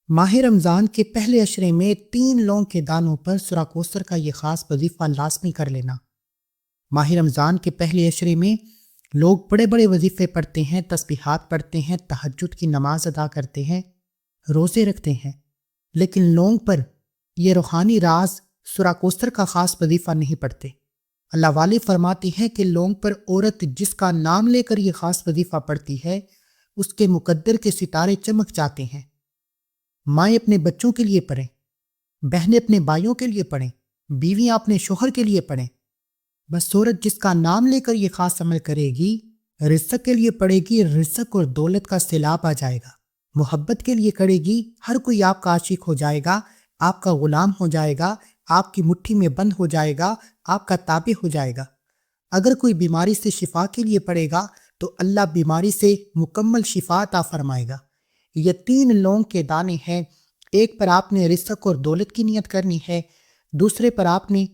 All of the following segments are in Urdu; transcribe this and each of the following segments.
ماہ رمضان کے پہلے عشرے میں 3 لونگ کے دانوں پر سورہ کوثر کا یہ خاص وظیفہ لازمی کر لینا۔ ماہ رمضان کے پہلے عشرے میں لوگ بڑے بڑے وظیفے پڑھتے ہیں، تسبیحات پڑھتے ہیں، تہجد کی نماز ادا کرتے ہیں، روزے رکھتے ہیں، لیکن لونگ پر یہ روحانی راز سورہ کوثر کا خاص وظیفہ نہیں پڑھتے۔ اللہ والے فرماتے ہیں کہ لونگ پر عورت جس کا نام لے کر یہ خاص وظیفہ پڑھتی ہے اس کے مقدر کے ستارے چمک جاتے ہیں۔ مائیں اپنے بچوں کے لیے پڑھیں، بہنیں اپنے بھائیوں کے لیے پڑھیں، بیویاں اپنے شوہر کے لیے پڑھیں۔ بس عورت جس کا نام لے کر یہ خاص عمل کرے گی، رزق کے لیے پڑھے گی، رزق اور دولت کا سیلاب آ جائے گا۔ محبت کے لیے کرے گی، ہر کوئی آپ کا عاشق ہو جائے گا، آپ کا غلام ہو جائے گا، آپ کی مٹھی میں بند ہو جائے گا، آپ کا تابع ہو جائے گا۔ اگر کوئی بیماری سے شفا کے لیے پڑھے گا تو اللہ بیماری سے مکمل شفا عطا فرمائے گا۔ یہ 3 لونگ کے دانے ہیں۔ ایک پر آپ نے رزق اور دولت کی نیت کرنی ہے، دوسرے پر آپ نے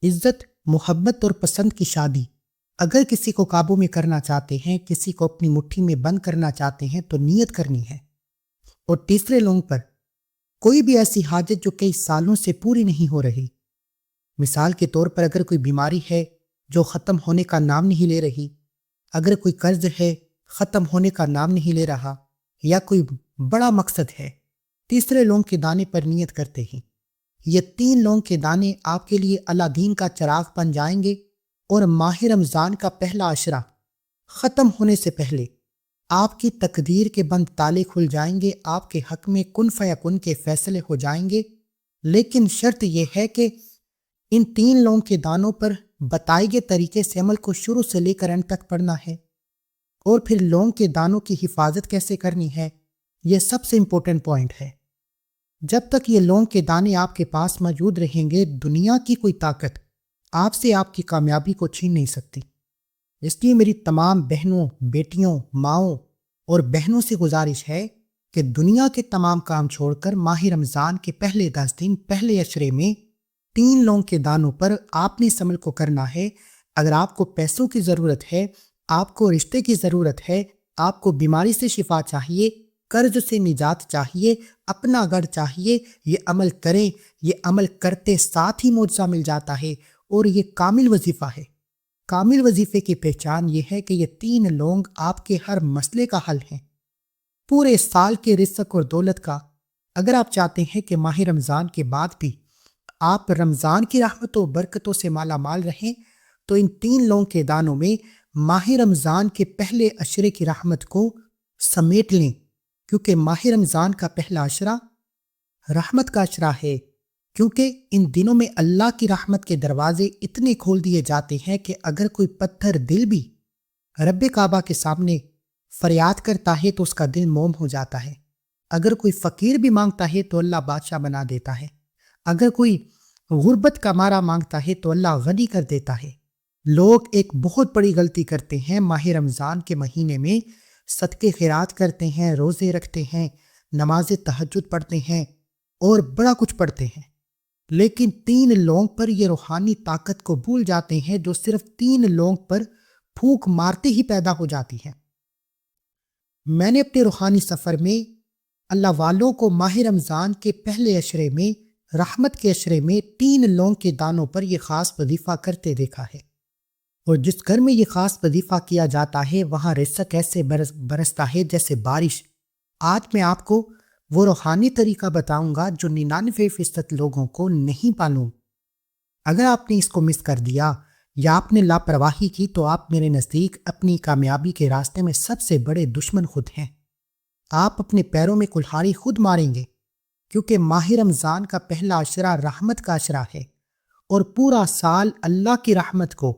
عزت، محبت اور پسند کی شادی۔ اگر کسی کو قابو میں کرنا چاہتے ہیں، کسی کو اپنی مٹھی میں بند کرنا چاہتے ہیں تو نیت کرنی ہے۔ اور تیسرے لونگ پر کوئی بھی ایسی حاجت جو کئی سالوں سے پوری نہیں ہو رہی، مثال کے طور پر اگر کوئی بیماری ہے جو ختم ہونے کا نام نہیں لے رہی، اگر کوئی قرض ہے ختم ہونے کا نام نہیں لے رہا، یا کوئی بڑا مقصد ہے، تیسرے لونگ کے دانے پر نیت کرتے ہی یہ 3 لونگ کے دانے آپ کے لیے اللہ دین کا چراغ بن جائیں گے، اور ماہ رمضان کا پہلا عشرہ ختم ہونے سے پہلے آپ کی تقدیر کے بند تالے کھل جائیں گے، آپ کے حق میں کن فیکن کے فیصلے ہو جائیں گے۔ لیکن شرط یہ ہے کہ ان 3 لونگ کے دانوں پر بتائے گئے طریقے سے عمل کو شروع سے لے کر اینڈ تک پڑھنا ہے۔ اور پھر لونگ کے دانوں کی حفاظت کیسے کرنی ہے، یہ سب سے امپورٹنٹ پوائنٹ ہے۔ جب تک یہ لونگ کے دانے آپ کے پاس موجود رہیں گے، دنیا کی کوئی طاقت آپ سے آپ کی کامیابی کو چھین نہیں سکتی۔ اس لیے میری تمام بہنوں، بیٹیوں، ماؤں اور بہنوں سے گزارش ہے کہ دنیا کے تمام کام چھوڑ کر ماہ رمضان کے پہلے 10 دن پہلے عشرے میں 3 لونگ کے دانوں پر آپ نے اس عمل کو کرنا ہے۔ اگر آپ کو پیسوں کی ضرورت ہے، آپ کو رشتے کی ضرورت ہے، آپ کو بیماری سے شفا چاہیے، قرض سے نجات چاہیے، اپنا گھر چاہیے، یہ عمل کریں۔ یہ عمل کرتے ساتھ ہی معجزہ مل جاتا ہے، اور یہ کامل وظیفہ ہے۔ کامل وظیفے کی پہچان یہ ہے کہ یہ 3 لونگ آپ کے ہر مسئلے کا حل ہیں، پورے سال کے رزق اور دولت کا۔ اگر آپ چاہتے ہیں کہ ماہ رمضان کے بعد بھی آپ رمضان کی رحمتوں و برکتوں سے مالا مال رہیں، تو ان 3 لونگ کے دانوں میں ماہ رمضان کے پہلے عشرے کی رحمت کو سمیٹ لیں، کیونکہ ماہ رمضان کا پہلا عشرہ رحمت کا عشرہ ہے۔ کیونکہ ان دنوں میں اللہ کی رحمت کے دروازے اتنے کھول دیے جاتے ہیں کہ اگر کوئی پتھر دل بھی رب کعبہ کے سامنے فریاد کرتا ہے تو اس کا دل موم ہو جاتا ہے۔ اگر کوئی فقیر بھی مانگتا ہے تو اللہ بادشاہ بنا دیتا ہے۔ اگر کوئی غربت کا مارا مانگتا ہے تو اللہ غنی کر دیتا ہے۔ لوگ ایک بہت بڑی غلطی کرتے ہیں، ماہ رمضان کے مہینے میں صدقے خیرات کرتے ہیں، روزے رکھتے ہیں، نماز تہجد پڑھتے ہیں اور بڑا کچھ پڑھتے ہیں، لیکن 3 لونگ پر یہ روحانی طاقت کو بھول جاتے ہیں جو صرف 3 لونگ پر پھونک مارتے ہی پیدا ہو جاتی ہے۔ میں نے اپنے روحانی سفر میں اللہ والوں کو ماہ رمضان کے پہلے عشرے میں، رحمت کے عشرے میں 3 لونگ کے دانوں پر یہ خاص وظیفہ کرتے دیکھا ہے، اور جس گھر میں یہ خاص وظیفہ کیا جاتا ہے وہاں رزق ایسے برستا ہے جیسے بارش۔ آج میں آپ کو وہ روحانی طریقہ بتاؤں گا جو 99% لوگوں کو نہیں معلوم۔ اگر آپ نے اس کو مس کر دیا یا آپ نے لاپرواہی کی تو آپ میرے نزدیک اپنی کامیابی کے راستے میں سب سے بڑے دشمن خود ہیں۔ آپ اپنے پیروں میں کلہاڑی خود ماریں گے، کیونکہ ماہ رمضان کا پہلا عشرہ رحمت کا عشرہ ہے، اور پورا سال اللہ کی رحمت کو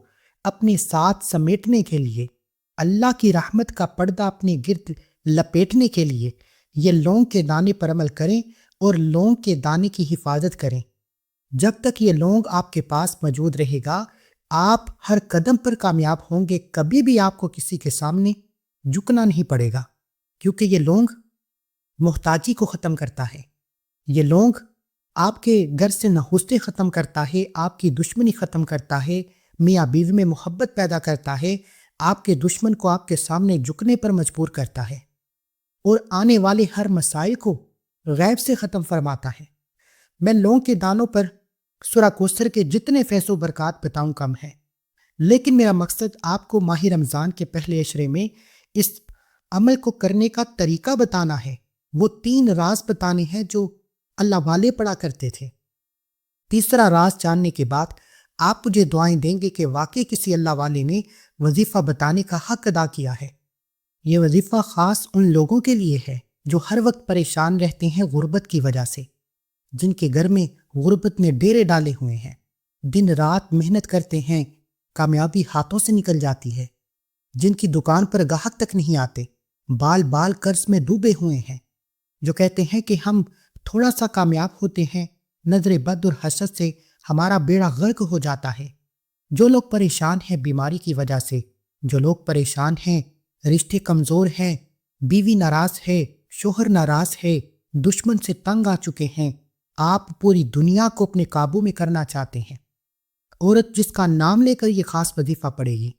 اپنے ساتھ سمیٹنے کے لیے، اللہ کی رحمت کا پردہ اپنے گرد لپیٹنے کے لیے یہ لونگ کے دانے پر عمل کریں اور لونگ کے دانے کی حفاظت کریں۔ جب تک یہ لونگ آپ کے پاس موجود رہے گا، آپ ہر قدم پر کامیاب ہوں گے۔ کبھی بھی آپ کو کسی کے سامنے جھکنا نہیں پڑے گا، کیونکہ یہ لونگ محتاجی کو ختم کرتا ہے۔ یہ لونگ آپ کے گھر سے نحوستے ختم کرتا ہے، آپ کی دشمنی ختم کرتا ہے، میاں بیوی میں محبت پیدا کرتا ہے، آپ کے دشمن کو آپ کے سامنے جھکنے پر مجبور کرتا ہے، اور آنے والے ہر مسائل کو غیب سے ختم فرماتا ہے۔ میں لونگ کے دانوں پر سورہ کوثر کے جتنے فیض و برکات بتاؤں کم ہے، لیکن میرا مقصد آپ کو ماہ رمضان کے پہلے عشرے میں اس عمل کو کرنے کا طریقہ بتانا ہے۔ وہ 3 راز بتانے ہیں جو اللہ والے پڑھا کرتے تھے۔ تیسرا راز جاننے کے بعد آپ مجھے دعائیں دیں گے کہ واقعی کسی اللہ والے نے وظیفہ بتانے کا حق ادا کیا ہے۔ یہ وظیفہ خاص ان لوگوں کے لیے ہے جو ہر وقت پریشان رہتے ہیں غربت کی وجہ سے، جن کے گھر میں غربت نے ڈیرے ڈالے ہوئے ہیں، دن رات محنت کرتے ہیں، کامیابی ہاتھوں سے نکل جاتی ہے، جن کی دکان پر گاہک تک نہیں آتے، بال بال قرض میں ڈوبے ہوئے ہیں، جو کہتے ہیں کہ ہم تھوڑا سا کامیاب ہوتے ہیں، نظر بد اور حسد سے ہمارا بیڑا غرق ہو جاتا ہے۔ جو لوگ پریشان ہیں بیماری کی وجہ سے، جو لوگ پریشان ہیں، رشتے کمزور ہیں، بیوی ناراض ہے، شوہر ناراض ہے، دشمن سے تنگ آ چکے ہیں، آپ پوری دنیا کو اپنے قابو میں کرنا چاہتے ہیں۔ عورت جس کا نام لے کر یہ خاص وظیفہ پڑھے گی،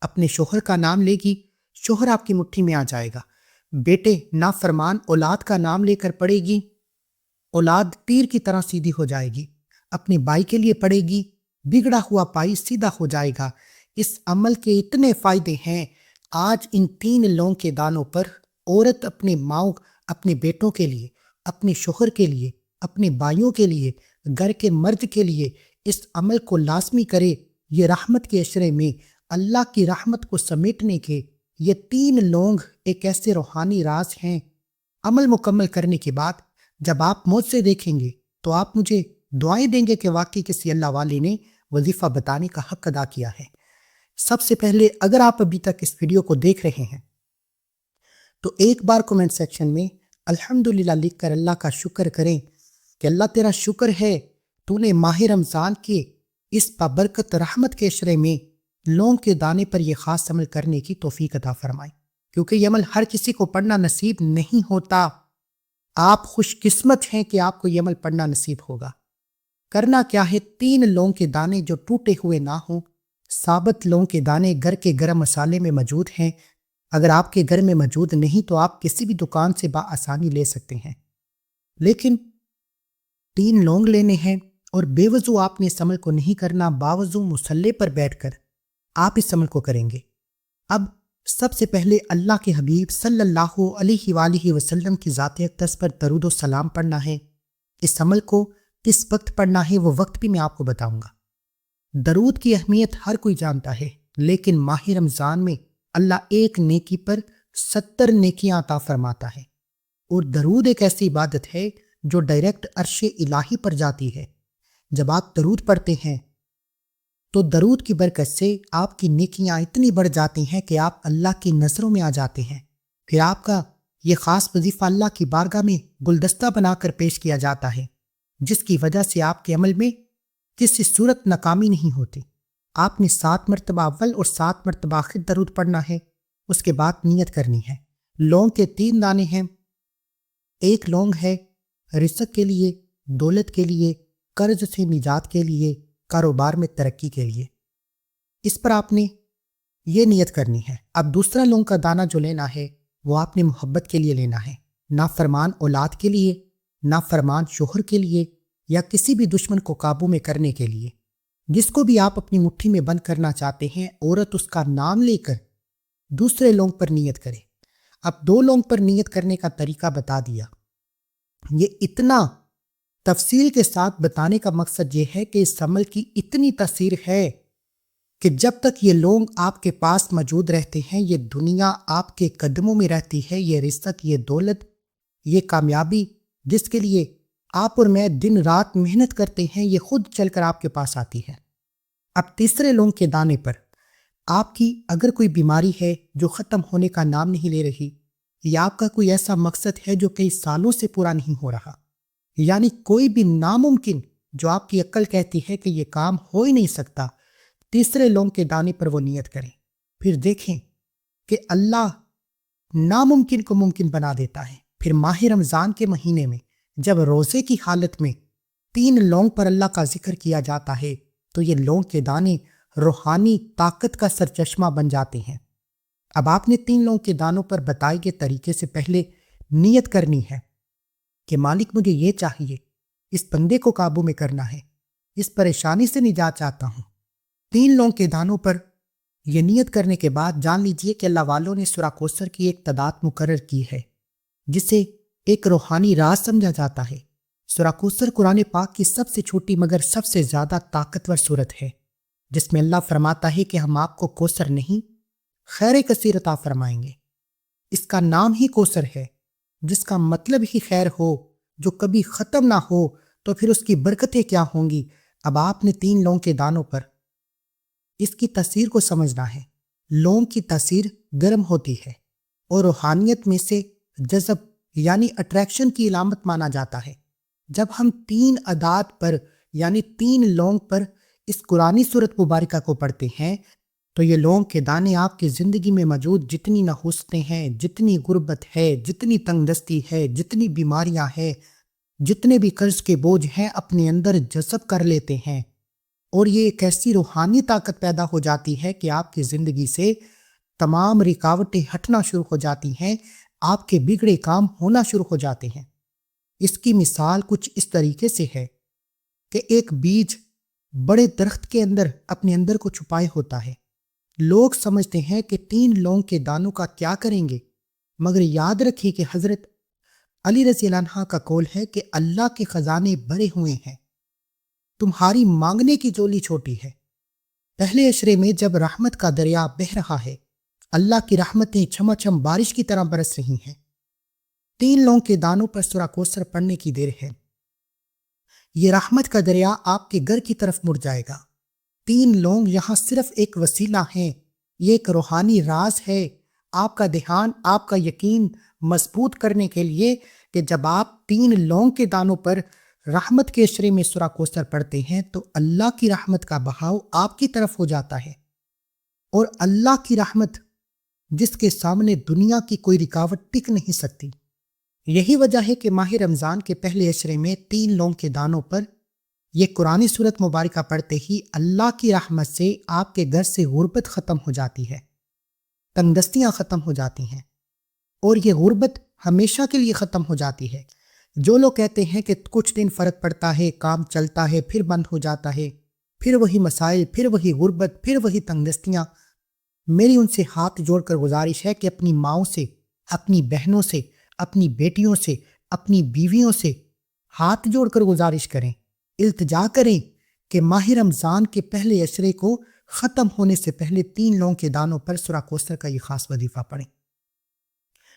اپنے شوہر کا نام لے گی، شوہر آپ کی مٹھی میں آ جائے گا۔ بیٹے نافرمان اولاد کا نام لے کر پڑھے گی، اولاد تیر کی طرح سیدھی ہو جائے گی۔ اپنے بھائی کے لیے پڑھے گی، بگڑا ہوا بھائی سیدھا ہو جائے گا۔ اس عمل کے اتنے فائدے ہیں، آج ان 3 لونگ کے دانوں پر عورت اپنے ماؤں، اپنے بیٹوں کے لیے، اپنے شوہر کے لیے، اپنے بھائیوں کے لیے، گھر کے مرد کے لیے اس عمل کو لازمی کرے۔ یہ رحمت کے عشرے میں اللہ کی رحمت کو سمیٹنے کے یہ 3 لونگ ایک ایسے روحانی راز ہیں۔ عمل مکمل کرنے کے بعد جب آپ مجھ سے دیکھیں گے تو آپ مجھے دعائیں دیں گے کہ واقعی کسی اللہ والے نے وظیفہ بتانے کا حق ادا کیا ہے۔ سب سے پہلے اگر آپ ابھی تک اس ویڈیو کو دیکھ رہے ہیں تو ایک بار کومنٹ سیکشن میں الحمدللہ لکھ کر اللہ کا شکر کریں کہ اللہ تیرا شکر ہے، تو نے ماہ رمضان کے اس بابرکت رحمت کے عشرے میں لونگ کے دانے پر یہ خاص عمل کرنے کی توفیق عطا فرمائی، کیونکہ یہ عمل ہر کسی کو پڑھنا نصیب نہیں ہوتا۔ آپ خوش قسمت ہیں کہ آپ کو یہ عمل پڑھنا نصیب ہوگا۔ کرنا کیا ہے، 3 لونگ کے دانے جو ٹوٹے ہوئے نہ ہوں، ثابت لونگ کے دانے گھر کے گرم مسالے میں موجود ہیں۔ اگر آپ کے گھر میں موجود نہیں تو آپ کسی بھی دکان سے بآسانی لے سکتے ہیں، لیکن 3 لونگ لینے ہیں اور بے وضو آپ نے اس عمل کو نہیں کرنا، باوضو مصلے پر بیٹھ کر آپ اس عمل کو کریں گے۔ اب سب سے پہلے اللہ کے حبیب صلی اللہ علیہ وآلہ وسلم کی ذات اقدس پر درود و سلام پڑھنا ہے۔ اس عمل کو کس وقت پڑھنا ہے وہ وقت بھی میں آپ کو بتاؤں گا۔ درود کی اہمیت ہر کوئی جانتا ہے، لیکن ماہ رمضان میں اللہ ایک نیکی پر 70 نیکیاں عطا فرماتا ہے، اور درود ایک ایسی عبادت ہے جو ڈائریکٹ عرش الہی پر جاتی ہے۔ جب آپ درود پڑھتے ہیں تو درود کی برکت سے آپ کی نیکیاں اتنی بڑھ جاتی ہیں کہ آپ اللہ کی نظروں میں آ جاتے ہیں۔ پھر آپ کا یہ خاص وظیفہ اللہ کی بارگاہ میں گلدستہ بنا کر پیش کیا جاتا ہے، جس کی وجہ سے آپ کے عمل میں کسی صورت ناکامی نہیں ہوتی۔ آپ نے 7 مرتبہ اول اور 7 مرتبہ آخر درود پڑھنا ہے۔ اس کے بعد نیت کرنی ہے۔ لونگ کے 3 دانے ہیں۔ ایک لونگ ہے رزق کے لیے، دولت کے لیے، قرض سے نجات کے لیے، کاروبار میں ترقی کے لیے۔ اس پر آپ نے یہ نیت کرنی ہے۔ اب دوسرا لونگ کا دانہ جو لینا ہے وہ آپ نے محبت کے لیے لینا ہے، نافرمان اولاد کے لیے، نافرمان شوہر کے لیے، یا کسی بھی دشمن کو قابو میں کرنے کے لیے۔ جس کو بھی آپ اپنی مٹھی میں بند کرنا چاہتے ہیں، عورت اس کا نام لے کر دوسرے لونگ پر نیت کرے۔ اب 2 لونگ پر نیت کرنے کا طریقہ بتا دیا۔ یہ اتنا تفصیل کے ساتھ بتانے کا مقصد یہ ہے کہ اس عمل کی اتنی تاثیر ہے کہ جب تک یہ لونگ آپ کے پاس موجود رہتے ہیں، یہ دنیا آپ کے قدموں میں رہتی ہے۔ یہ رزق، یہ دولت، یہ کامیابی جس کے لیے آپ اور میں دن رات محنت کرتے ہیں، یہ خود چل کر آپ کے پاس آتی ہے۔ اب تیسرے لونگ کے دانے پر آپ کی اگر کوئی بیماری ہے جو ختم ہونے کا نام نہیں لے رہی، یا آپ کا کوئی ایسا مقصد ہے جو کئی سالوں سے پورا نہیں ہو رہا، یعنی کوئی بھی ناممکن جو آپ کی عقل کہتی ہے کہ یہ کام ہو ہی نہیں سکتا، تیسرے لونگ کے دانے پر وہ نیت کریں۔ پھر دیکھیں کہ اللہ ناممکن کو ممکن بنا دیتا ہے۔ پھر ماہ رمضان کے مہینے میں جب روزے کی حالت میں 3 لونگ پر اللہ کا ذکر کیا جاتا ہے تو یہ لونگ کے دانے روحانی طاقت کا سرچشمہ بن جاتے ہیں۔ اب آپ نے 3 لونگ کے دانوں پر بتائے گئے طریقے سے پہلے نیت کرنی ہے کہ مالک مجھے یہ چاہیے، اس بندے کو قابو میں کرنا ہے، اس پریشانی سے نجات چاہتا ہوں۔ 3 لونگ کے دانوں پر یہ نیت کرنے کے بعد جان لیجئے کہ اللہ والوں نے سورہ کوثر کی ایک تعداد مقرر کی ہے جسے ایک روحانی راز سمجھا جاتا ہے۔ سورہ کوثر قرآن پاک کی سب سے چھوٹی مگر سب سے زیادہ طاقتور سورت ہے، جس میں اللہ فرماتا ہے کہ ہم آپ کو کوثر نہیں خیر کثیر عطا فرمائیں گے۔ اس کا نام ہی کوثر ہے، جس کا مطلب ہی خیر ہو، جو کبھی ختم نہ ہو، تو پھر اس کی برکتیں کیا ہوں گی۔ اب آپ نے 3 لونگ کے دانوں پر اس کی تاثیر کو سمجھنا ہے۔ لونگ کی تاثیر گرم ہوتی ہے اور روحانیت میں سے جذب یعنی اٹریکشن کی علامت مانا جاتا ہے۔ جب ہم 3 اعداد پر یعنی 3 لونگ پر اس قرآنی سورت مبارکہ کو پڑھتے ہیں تو یہ لونگ کے دانے آپ کی زندگی میں موجود جتنی نحوستیں ہیں، جتنی غربت ہے، جتنی تنگ دستی ہے، جتنی بیماریاں ہیں، جتنے بھی قرض کے بوجھ ہیں، اپنے اندر جذب کر لیتے ہیں، اور یہ ایک ایسی روحانی طاقت پیدا ہو جاتی ہے کہ آپ کی زندگی سے تمام رکاوٹیں ہٹنا شروع ہو جاتی ہیں، آپ کے بگڑے کام ہونا شروع ہو جاتے ہیں۔ اس کی مثال کچھ اس طریقے سے ہے کہ ایک بیج بڑے درخت کے اندر اپنے اندر کو چھپائے ہوتا ہے۔ لوگ سمجھتے ہیں کہ 3 لونگ کے دانوں کا کیا کریں گے، مگر یاد رکھیں کہ حضرت علی رضی اللہ عنہ کا قول ہے کہ اللہ کے خزانے بھرے ہوئے ہیں، تمہاری مانگنے کی جولی چھوٹی ہے۔ پہلے عشرے میں جب رحمت کا دریا بہہ رہا ہے، اللہ کی رحمتیں چھما چھم بارش کی طرح برس رہی ہیں، 3 لونگ کے دانوں پر سورہ کوثر پڑھنے کی دیر ہے۔ یہ رحمت کا دریا آپ کے گھر کی طرف مڑ جائے گا۔ 3 لونگ یہاں صرف ایک وسیلہ ہیں، یہ ایک روحانی راز ہے، آپ کا دھیان، آپ کا یقین مضبوط کرنے کے لیے کہ جب آپ 3 لونگ کے دانوں پر رحمت کے عشرے میں سورہ کوثر پڑھتے ہیں تو اللہ کی رحمت کا بہاؤ آپ کی طرف ہو جاتا ہے، اور اللہ کی رحمت جس کے سامنے دنیا کی کوئی رکاوٹ ٹک نہیں سکتی۔ یہی وجہ ہے کہ ماہ رمضان کے پہلے عشرے میں 3 لونگ کے دانوں پر یہ قرآنی سورت مبارکہ پڑھتے ہی اللہ کی رحمت سے آپ کے گھر سے غربت ختم ہو جاتی ہے، تنگ دستیاں ختم ہو جاتی ہیں، اور یہ غربت ہمیشہ کے لیے ختم ہو جاتی ہے۔ جو لوگ کہتے ہیں کہ کچھ دن فرق پڑتا ہے، کام چلتا ہے، پھر بند ہو جاتا ہے، پھر وہی مسائل، پھر وہی غربت، پھر وہی تنگ دستیاں، میری ان سے ہاتھ جوڑ کر گزارش ہے کہ اپنی ماؤں سے، اپنی بہنوں سے، اپنی بیٹیوں سے، اپنی بیویوں سے ہاتھ جوڑ کر گزارش کریں، التجا کریں کہ ماہ رمضان کے پہلے عشرے کو ختم ہونے سے پہلے 3 لونگ کے دانوں پر سورہ کوثر کا یہ خاص وظیفہ پڑھیں۔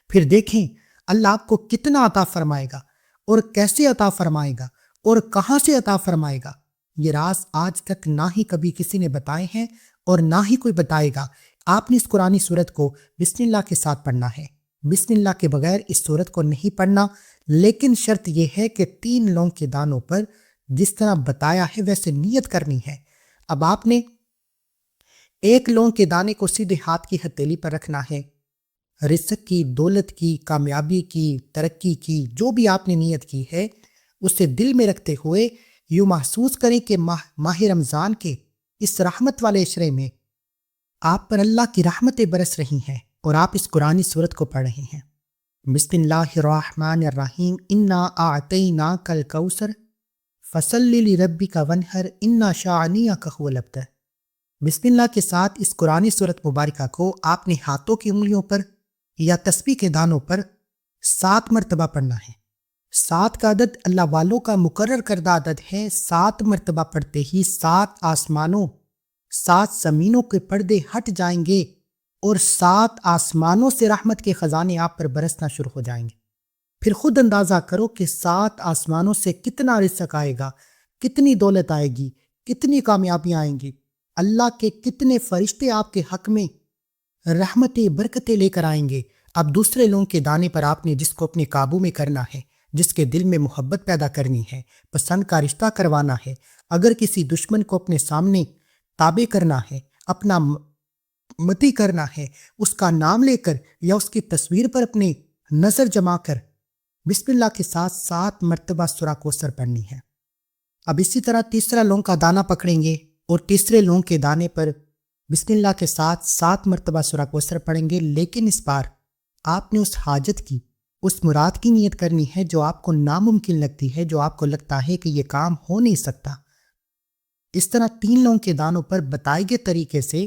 پھر دیکھیں اللہ آپ کو کتنا عطا فرمائے گا، اور کیسے عطا فرمائے گا، اور کہاں سے عطا فرمائے گا۔ یہ راز آج تک نہ ہی کبھی کسی نے بتائے ہیں اور نہ ہی کوئی بتائے گا۔ آپ نے اس قرآنی سورت کو بسم اللہ کے ساتھ پڑھنا ہے، بسم اللہ کے بغیر اس سورت کو نہیں پڑھنا، لیکن شرط یہ ہے کہ 3 لونگ کے دانوں پر جس طرح بتایا ہے ویسے نیت کرنی ہے۔ اب آپ نے 1 لونگ کے دانے کو سیدھے ہاتھ کی ہتھیلی پر رکھنا ہے، رزق کی، دولت کی، کامیابی کی، ترقی کی، جو بھی آپ نے نیت کی ہے اسے دل میں رکھتے ہوئے یوں محسوس کریں کہ ماہ رمضان کے اس رحمت والے عشرے میں آپ پر اللہ کی رحمتیں برس رہی ہیں اور آپ اس قرآنی سورت کو پڑھ رہے ہیں۔ بسم اللہ الرحمن الرحیم، انا اعطیناک الکوثر فصلی لربک وانحر ان شانئک هو الابتر۔ بسم اللہ کے ساتھ اس قرآنی سورت مبارکہ کو آپ نے ہاتھوں کی انگلیوں پر یا تسبیح کے دانوں پر 7 مرتبہ پڑھنا ہے۔ 7 کا عدد اللہ والوں کا مقرر کردہ عدد ہے۔ 7 مرتبہ پڑھتے ہی 7 آسمانوں، 7 زمینوں کے پردے ہٹ جائیں گے اور 7 آسمانوں سے رحمت کے خزانے آپ پر برسنا شروع ہو جائیں گے۔ پھر خود اندازہ کرو کہ 7 آسمانوں سے کتنا رزق آئے گا، کتنی دولت آئے گی، کتنی کامیابیاں آئیں گی، اللہ کے کتنے فرشتے آپ کے حق میں رحمتیں، برکتیں لے کر آئیں گے۔ اب دوسرے لونگ کے دانے پر آپ نے جس کو اپنے قابو میں کرنا ہے، جس کے دل میں محبت پیدا کرنی ہے، پسند کا رشتہ کروانا ہے، اگر کسی دشمن کو اپنے سامنے تابع کرنا ہے، اپنا متی کرنا ہے، اس کا نام لے کر یا اس کی تصویر پر اپنے نظر جما کر بسم اللہ کے ساتھ 7 مرتبہ سورہ کوثر پڑھنی ہے۔ اب اسی طرح تیسرا لونگ کا دانہ پکڑیں گے اور تیسرے لونگ کے دانے پر بسم اللہ کے ساتھ 7 مرتبہ سورہ کوثر پڑھیں گے، لیکن اس بار آپ نے اس حاجت کی، اس مراد کی نیت کرنی ہے جو آپ کو ناممکن لگتی ہے، جو آپ کو لگتا ہے کہ یہ کام ہو نہیں سکتا۔ اس طرح 3 لونگ کے دانوں پر بتائے گئے طریقے سے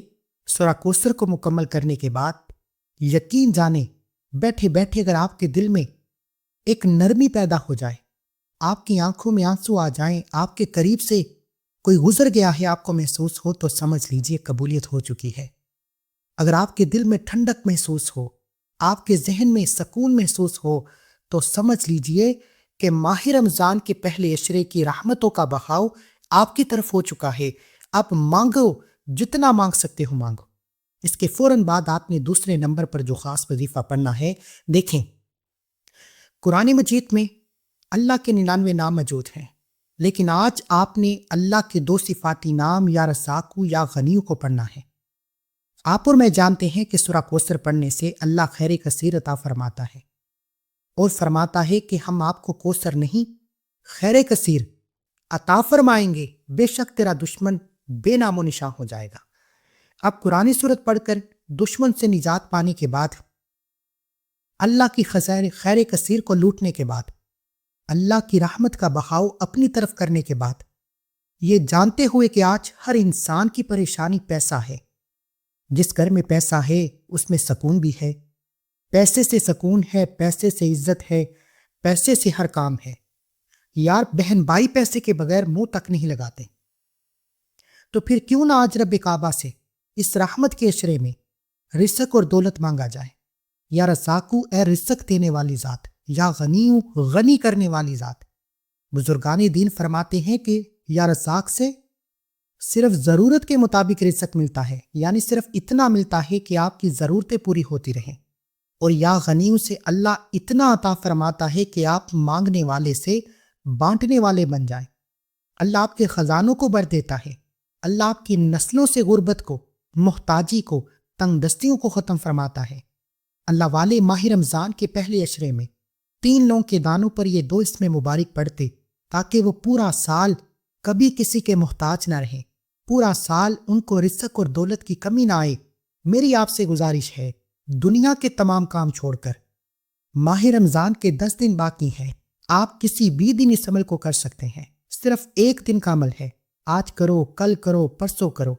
سورہ کوثر کو مکمل کرنے کے بعد یقین جانیں بیٹھے بیٹھے اگر آپ کے دل میں ایک نرمی پیدا ہو جائے، آپ کی آنکھوں میں آنسو آ جائیں، آپ کے قریب سے کوئی گزر گیا ہے آپ کو محسوس ہو، تو سمجھ لیجئے قبولیت ہو چکی ہے۔ اگر آپ کے دل میں ٹھنڈک محسوس ہو، آپ کے ذہن میں سکون محسوس ہو، تو سمجھ لیجئے کہ ماہ رمضان کے پہلے عشرے کی رحمتوں کا بہاؤ آپ کی طرف ہو چکا ہے۔ آپ مانگو، جتنا مانگ سکتے ہو مانگو۔ اس کے فوراً بعد آپ نے دوسرے نمبر پر جو خاص وظیفہ پڑھنا ہے، دیکھیں قرآن مجید میں اللہ کے 99 نام موجود ہیں، لیکن آج آپ نے اللہ کے 2 صفاتی نام یا رزاق یا غنی کو پڑھنا ہے۔ آپ اور میں جانتے ہیں کہ سورہ کوثر پڑھنے سے اللہ خیر کثیر عطا فرماتا ہے، اور فرماتا ہے کہ ہم آپ کو کوثر نہیں خیر کثیر عطا فرمائیں گے، بے شک تیرا دشمن بے نام و نشاں ہو جائے گا۔ اب قرآن سورت پڑھ کر دشمن سے نجات پانے کے بعد، اللہ کی خیر کثیر کو لوٹنے کے بعد، اللہ کی رحمت کا بہاؤ اپنی طرف کرنے کے بعد، یہ جانتے ہوئے کہ آج ہر انسان کی پریشانی پیسہ ہے، جس گھر میں پیسہ ہے اس میں سکون بھی ہے، پیسے سے سکون ہے، پیسے سے عزت ہے، پیسے سے ہر کام ہے۔ یار بہن بھائی پیسے کے بغیر منہ تک نہیں لگاتے، تو پھر کیوں نہ آج رب کعبہ سے اس رحمت کے عشرے میں رزق اور دولت مانگا جائے۔ یا رزاقو، اے رزق دینے والی ذات، یا غنیو، غنی کرنے والی ذات۔ بزرگان دین فرماتے ہیں کہ یا رزاق سے صرف ضرورت کے مطابق رزق ملتا ہے، یعنی صرف اتنا ملتا ہے کہ آپ کی ضرورتیں پوری ہوتی رہیں، اور یا غنیو سے اللہ اتنا عطا فرماتا ہے کہ آپ مانگنے والے سے بانٹنے والے بن جائیں۔ اللہ آپ کے خزانوں کو بھر دیتا ہے، اللہ آپ کی نسلوں سے غربت کو، محتاجی کو، تنگ دستیوں کو ختم فرماتا ہے۔ اللہ والے ماہ رمضان کے پہلے عشرے میں 3 لونگ کے دانوں پر یہ 2 اسم مبارک پڑھتے تاکہ وہ پورا سال کبھی کسی کے محتاج نہ رہیں، پورا سال ان کو رزق اور دولت کی کمی نہ آئے۔ میری آپ سے گزارش ہے، دنیا کے تمام کام چھوڑ کر ماہ رمضان کے 10 دن باقی ہیں، آپ کسی بھی دن اس عمل کو کر سکتے ہیں، صرف 1 دن کا عمل ہے، آج کرو، کل کرو، پرسوں کرو،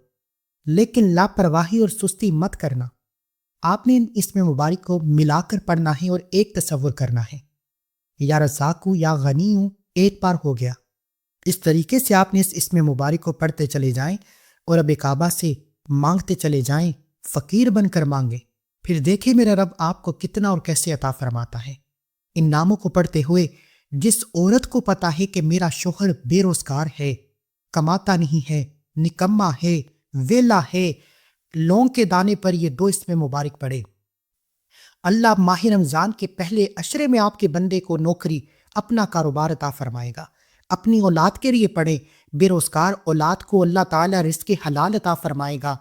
لیکن لاپرواہی اور سستی مت کرنا۔ آپ نے اس میں مبارک کو ملا کر پڑھنا ہے اور ایک تصور کرنا ہے، یا رزاقو یا غنیو ایک بار ہو گیا۔ اس طریقے سے آپ نے اس میں مبارک کو پڑھتے چلے جائیں اور رب کعبہ سے مانگتے چلے جائیں، فقیر بن کر مانگیں، پھر دیکھیں میرا رب آپ کو کتنا اور کیسے عطا فرماتا ہے۔ ان ناموں کو پڑھتے ہوئے جس عورت کو پتا ہے کہ میرا شوہر بے روزگار ہے، کماتا نہیں ہے، نکما ہے، ویلا ہے، لونگ کے دانے پر یہ 2 اسم مبارک پڑے، اللہ ماہ رمضان کے پہلے عشرے میں آپ کے بندے کو نوکری، اپنا کاروبار عطا فرمائے گا۔ اپنی اولاد کے لیے پڑھیں، بے روزگار اولاد کو اللہ تعالیٰ رزق حلال عطا فرمائے گا۔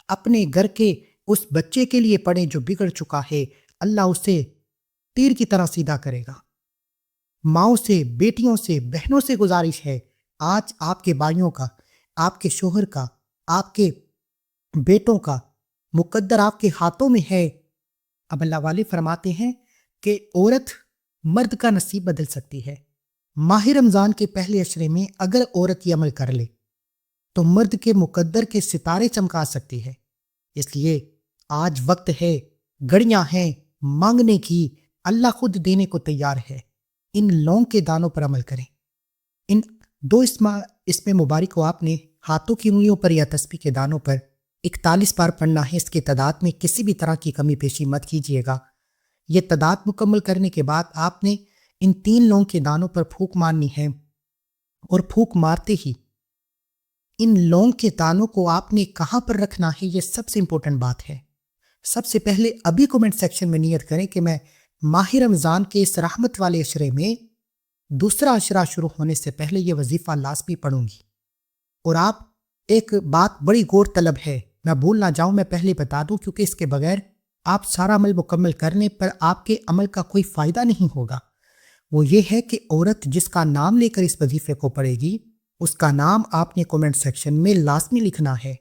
اپنے گھر کے اس بچے کے لیے پڑھیں جو بگڑ چکا ہے، اللہ اسے تیر کی طرح سیدھا کرے گا۔ ماؤں سے، بیٹیوں سے، بہنوں سے گزارش ہے، آج آپ کے بھائیوں کا، آپ کے شوہر کا، آپ کے بیٹوں کا مقدر آپ کے ہاتھوں میں ہے۔ اب اللہ والے فرماتے ہیں کہ عورت مرد کا نصیب بدل سکتی ہے۔ ماہ رمضان کے پہلے عشرے میں اگر عورت یہ عمل کر لے تو مرد کے مقدر کے ستارے چمکا سکتی ہے۔ اس لیے آج وقت ہے، گھڑیاں ہیں مانگنے کی، اللہ خود دینے کو تیار ہے۔ ان لونگ کے دانوں پر عمل کریں۔ ان 2 اسم مبارک کو آپ نے ہاتھوں کی انگلیوں پر یا تسبیح کے دانوں پر 41 بار پڑھنا ہے۔ اس کی تعداد میں کسی بھی طرح کی کمی پیشی مت کیجیے گا۔ یہ تعداد مکمل کرنے کے بعد آپ نے ان 3 لونگ کے دانوں پر پھونک مارنی ہے، اور پھونک مارتے ہی ان لونگ کے دانوں کو آپ نے کہاں پر رکھنا ہے، یہ سب سے امپورٹنٹ بات ہے۔ سب سے پہلے ابھی کومنٹ سیکشن میں نیت کریں کہ میں ماہ رمضان کے اس رحمت والے عشرے میں دوسرا عشرہ شروع ہونے سے پہلے یہ وظیفہ لازمی پڑھوں گی۔ اور آپ ایک بات بڑی غور طلب ہے، میں بھول نہ جاؤں، میں پہلے بتا دوں، کیونکہ اس کے بغیر آپ سارا عمل مکمل کرنے پر آپ کے عمل کا کوئی فائدہ نہیں ہوگا۔ وہ یہ ہے کہ عورت جس کا نام لے کر اس وظیفے کو پڑھے گی، اس کا نام آپ نے کومنٹ سیکشن میں لازمی لکھنا ہے۔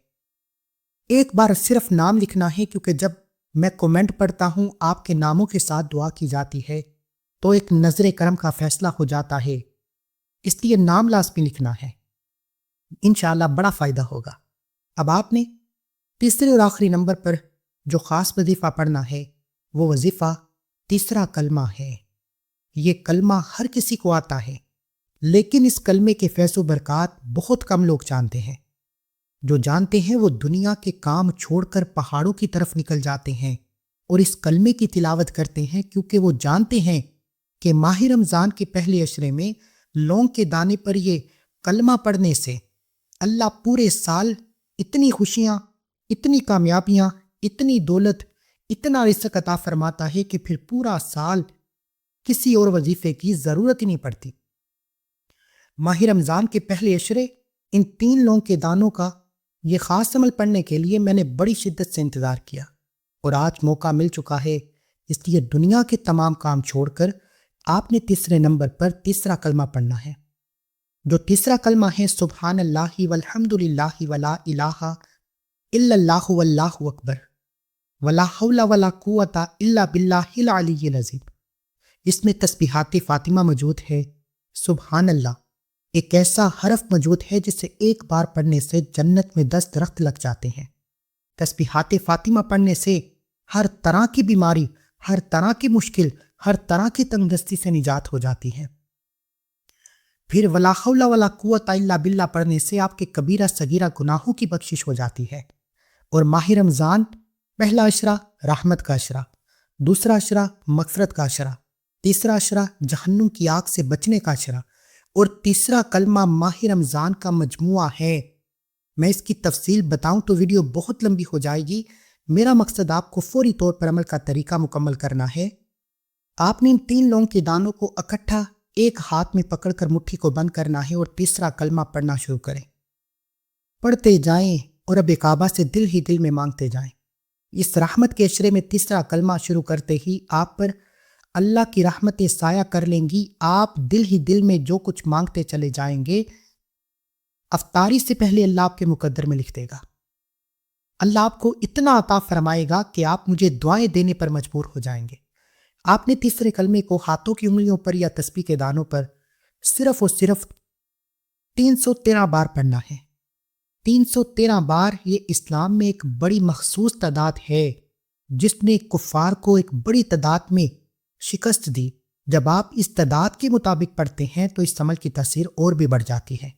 ایک بار صرف نام لکھنا ہے، کیونکہ جب میں کومنٹ پڑھتا ہوں آپ کے ناموں کے ساتھ دعا کی جاتی ہے، تو ایک نظر کرم کا فیصلہ ہو جاتا ہے، اس لیے نام لازمی لکھنا ہے، انشاءاللہ بڑا فائدہ ہوگا۔ اب آپ نے تیسرے اور آخری نمبر پر جو خاص وظیفہ پڑھنا ہے وہ وظیفہ تیسرا کلمہ ہے۔ یہ کلمہ ہر کسی کو آتا ہے، لیکن اس کلمے کے فیض و برکات بہت کم لوگ جانتے ہیں۔ جو جانتے ہیں وہ دنیا کے کام چھوڑ کر پہاڑوں کی طرف نکل جاتے ہیں اور اس کلمے کی تلاوت کرتے ہیں، کیونکہ وہ جانتے ہیں کہ ماہ رمضان کے پہلے عشرے میں لونگ کے دانے پر یہ کلمہ پڑھنے سے اللہ پورے سال اتنی خوشیاں، اتنی کامیابیاں، اتنی دولت، اتنا رزق عطا فرماتا ہے کہ پھر پورا سال کسی اور وظیفے کی ضرورت ہی نہیں پڑتی۔ ماہ رمضان کے پہلے عشرے ان 3 لونگ کے دانوں کا یہ خاص عمل پڑھنے کے لیے میں نے بڑی شدت سے انتظار کیا، اور آج موقع مل چکا ہے، اس لیے دنیا کے تمام کام چھوڑ کر آپ نے تیسرے نمبر پر تیسرا کلمہ پڑھنا ہے، جو تیسرا کلمہ ہے سبحان اللہ والحمد للہ ولا الہ الا اللہ واللہ اکبر ولا حول ولا قوت الا باللہ العلی العظیم۔ اس میں تسبیحات فاطمہ موجود ہے۔ سبحان اللہ ایک ایسا حرف موجود ہے جسے ایک بار پڑھنے سے جنت میں 10 درخت لگ جاتے ہیں۔ تسبیحات فاطمہ پڑھنے سے ہر طرح کی بیماری، ہر طرح کی مشکل، ہر طرح کی تنگ دستی سے نجات ہو جاتی ہے۔ پھر ولا حول ولا قوت الا باللہ پڑھنے سے آپ کے کبیرہ صغیرہ گناہوں کی بخشش ہو جاتی ہے۔ اور ماہ رمضان پہلا عشرہ رحمت کا عشرہ، دوسرا عشرہ مغفرت کا عشرہ، تیسرا عشرہ جہنم کی آگ سے بچنے کا عشرہ، اور تیسرا کلمہ ماہ رمضان کا مجموعہ ہے۔ میں اس کی تفصیل بتاؤں تو ویڈیو بہت لمبی ہو جائے گی۔ میرا مقصد آپ کو فوری طور پر عمل کا طریقہ مکمل کرنا ہے۔ آپ نے ان 3 لونگ کے دانوں کو اکٹھا ایک ہاتھ میں پکڑ کر مٹھی کو بند کرنا ہے اور تیسرا کلمہ پڑھنا شروع کریں۔ پڑھتے جائیں اور اب کعبہ سے دل ہی دل میں مانگتے جائیں۔ اس رحمت کے عشرے میں تیسرا کلمہ شروع کرتے ہی آپ پر اللہ کی رحمتیں سایہ کر لیں گی۔ آپ دل ہی دل میں جو کچھ مانگتے چلے جائیں گے، افطاری سے پہلے اللہ آپ کے مقدر میں لکھ دے گا۔ اللہ آپ کو اتنا عطا فرمائے گا کہ آپ مجھے دعائیں دینے پر مجبور ہو جائیں گے۔ آپ نے تیسرے کلمے کو ہاتھوں کی انگلیوں پر یا تسبیح کے دانوں پر صرف اور صرف 313 بار پڑھنا ہے۔ 313 بار یہ اسلام میں ایک بڑی مخصوص تعداد ہے جس نے کفار کو ایک بڑی تعداد میں شکست دی۔ جب آپ اس تعداد کے مطابق پڑھتے ہیں تو اس عمل کی تاثیر اور بھی بڑھ جاتی ہے۔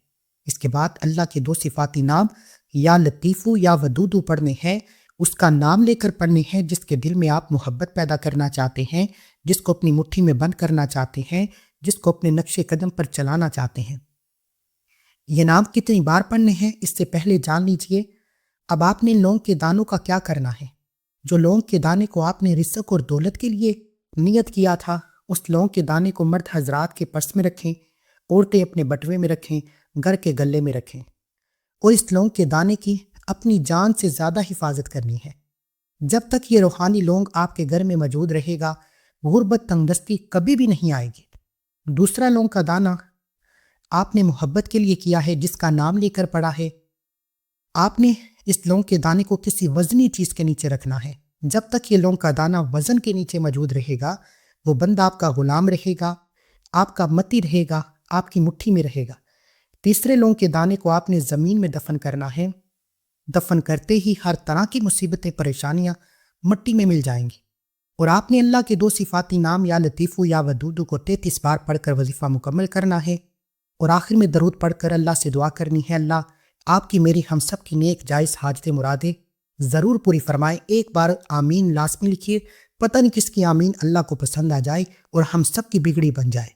اس کے بعد اللہ کے 2 صفاتی نام یا لطیفو یا ودودو پڑھنے ہیں۔ اس کا نام لے کر پڑھنے ہیں جس کے دل میں آپ محبت پیدا کرنا چاہتے ہیں، جس کو اپنی مٹھی میں بند کرنا چاہتے ہیں، جس کو اپنے نقش قدم پر چلانا چاہتے ہیں۔ یہ نام کتنی بار پڑھنے ہیں اس سے پہلے جان لیجئے۔ اب آپ نے لونگ کے دانوں کا کیا کرنا ہے۔ جو لونگ کے دانے کو آپ نے رزق اور دولت کے لیے نیت کیا تھا، اس لونگ کے دانے کو مرد حضرات کے پرس میں رکھیں، عورتیں اپنے بٹوے میں رکھیں، گھر کے گلے میں رکھیں، اور اس لونگ کے دانے کی اپنی جان سے زیادہ حفاظت کرنی ہے۔ جب تک یہ روحانی لونگ آپ کے گھر میں موجود رہے گا، غربت تنگ دستی کبھی بھی نہیں آئے گی۔ دوسرا لونگ کا دانہ آپ نے محبت کے لیے کیا ہے، جس کا نام لے کر پڑا ہے۔ آپ نے اس لونگ کے دانے کو کسی وزنی چیز کے نیچے رکھنا ہے۔ جب تک یہ لونگ کا دانہ وزن کے نیچے موجود رہے گا، وہ بندہ آپ کا غلام رہے گا، آپ کا متی رہے گا، آپ کی مٹھی میں رہے گا۔ تیسرے لونگ کے دانے کو آپ نے زمین میں دفن کرنا ہے۔ دفن کرتے ہی ہر طرح کی مصیبتیں، پریشانیاں مٹی میں مل جائیں گی، اور آپ نے اللہ کے 2 صفاتی نام یا لطیفو یا ودودو کو 33 بار پڑھ کر وظیفہ مکمل کرنا ہے، اور آخر میں درود پڑھ کر اللہ سے دعا کرنی ہے، اللہ آپ کی میری ہم سب کی نیک جائز حاجت مرادیں ضرور پوری فرمائے۔ ایک بار آمین لازمی لکھیے، پتہ نہیں کس کی آمین اللہ کو پسند آ جائے اور ہم سب کی بگڑی بن جائے۔